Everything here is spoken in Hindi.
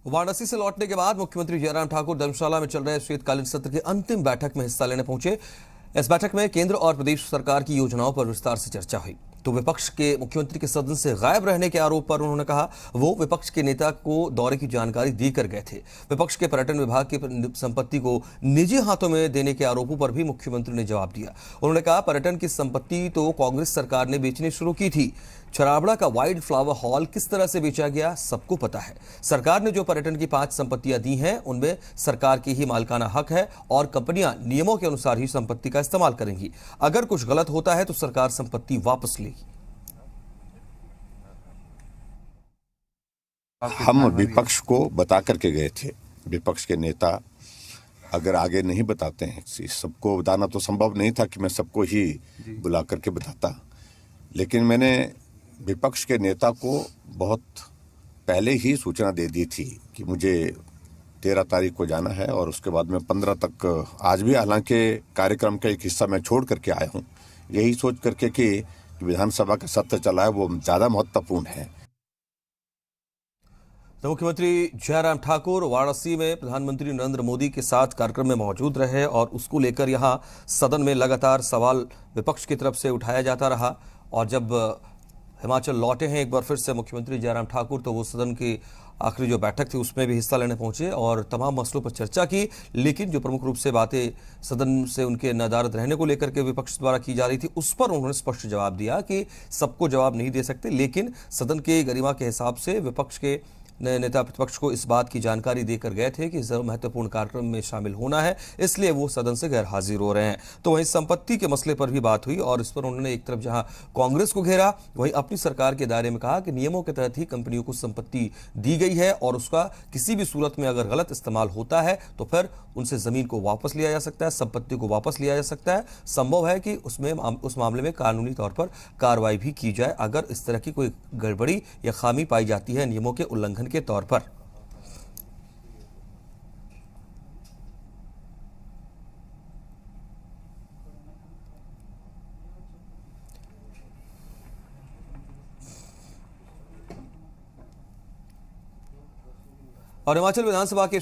वाराणसी से लौटने के बाद मुख्यमंत्री जयराम ठाकुर धर्मशाला में चल रहे शीतकालीन सत्र की अंतिम बैठक में हिस्सा लेने पहुंचे। इस बैठक में केंद्र और प्रदेश सरकार की योजनाओं पर विस्तार से चर्चा हुई। तो विपक्ष के मुख्यमंत्री के सदन से गायब रहने के आरोप पर उन्होंने कहा वो विपक्ष के नेता को दौरे की जानकारी देकर गए थे। विपक्ष के पर्यटन विभाग की संपत्ति को निजी हाथों में देने के आरोपों पर भी मुख्यमंत्री ने जवाब दिया। उन्होंने कहा पर्यटन की संपत्ति तो कांग्रेस सरकार ने बेचनी शुरू की थी। छराबड़ा का वाइल्ड फ्लावर हॉल किस तरह से बेचा गया सबको पता है। सरकार ने जो पर्यटन की 5 संपत्तियां दी हैं उनमें सरकार की ही मालिकाना हक है और कंपनियां नियमों के अनुसार ही संपत्ति का इस्तेमाल करेंगी। अगर कुछ गलत होता है तो सरकार संपत्ति वापस लेगी। हम विपक्ष को बता करके गए थे। विपक्ष के नेता अगर आगे नहीं बताते हैं, सबको बताना तो संभव नहीं था कि मैं सबको ही बुला करके बताता, लेकिन मैंने विपक्ष के नेता को बहुत पहले ही सूचना दे दी थी कि मुझे 13 तारीख को जाना है और उसके बाद में 15 तक, आज भी हालांकि कार्यक्रम का एक हिस्सा मैं छोड़ करके आया हूं, यही सोच करके कि विधानसभा का सत्र चला है वो ज़्यादा महत्वपूर्ण है। तो मुख्यमंत्री जयराम ठाकुर वाराणसी में प्रधानमंत्री नरेंद्र मोदी के साथ कार्यक्रम में मौजूद रहे और उसको लेकर यहां सदन में लगातार सवाल विपक्ष की तरफ से उठाया जाता रहा। और जब हिमाचल लौटे हैं एक बार फिर से मुख्यमंत्री जयराम ठाकुर, तो वो सदन की आखिरी जो बैठक थी उसमें भी हिस्सा लेने पहुंचे और तमाम मसलों पर चर्चा की। लेकिन जो प्रमुख रूप से बातें सदन से उनके नदारद रहने को लेकर के विपक्ष द्वारा की जा रही थी, उस पर उन्होंने स्पष्ट जवाब दिया कि सबको जवाब नहीं दे सकते, लेकिन सदन के गरिमा के हिसाब से विपक्ष के नेता प्रतिपक्ष को इस बात की जानकारी देकर गए थे कि जरूर महत्वपूर्ण कार्यक्रम में शामिल होना है, इसलिए वो सदन से गैर हाजिर हो रहे हैं। तो वहीं संपत्ति के मसले पर भी बात हुई और इस पर उन्होंने एक तरफ जहां कांग्रेस को घेरा, वहीं अपनी सरकार के दायरे में कहा कि नियमों के तहत ही कंपनियों को संपत्ति दी गई है और उसका किसी भी सूरत में अगर गलत इस्तेमाल होता है तो फिर उनसे जमीन को वापस लिया जा सकता है, संपत्ति को वापस लिया जा सकता है। संभव है कि उस मामले में कानूनी तौर पर कार्रवाई भी की जाए अगर इस तरह की कोई गड़बड़ी या खामी पाई जाती है नियमों के उल्लंघन के तौर पर। और हिमाचल विधानसभा के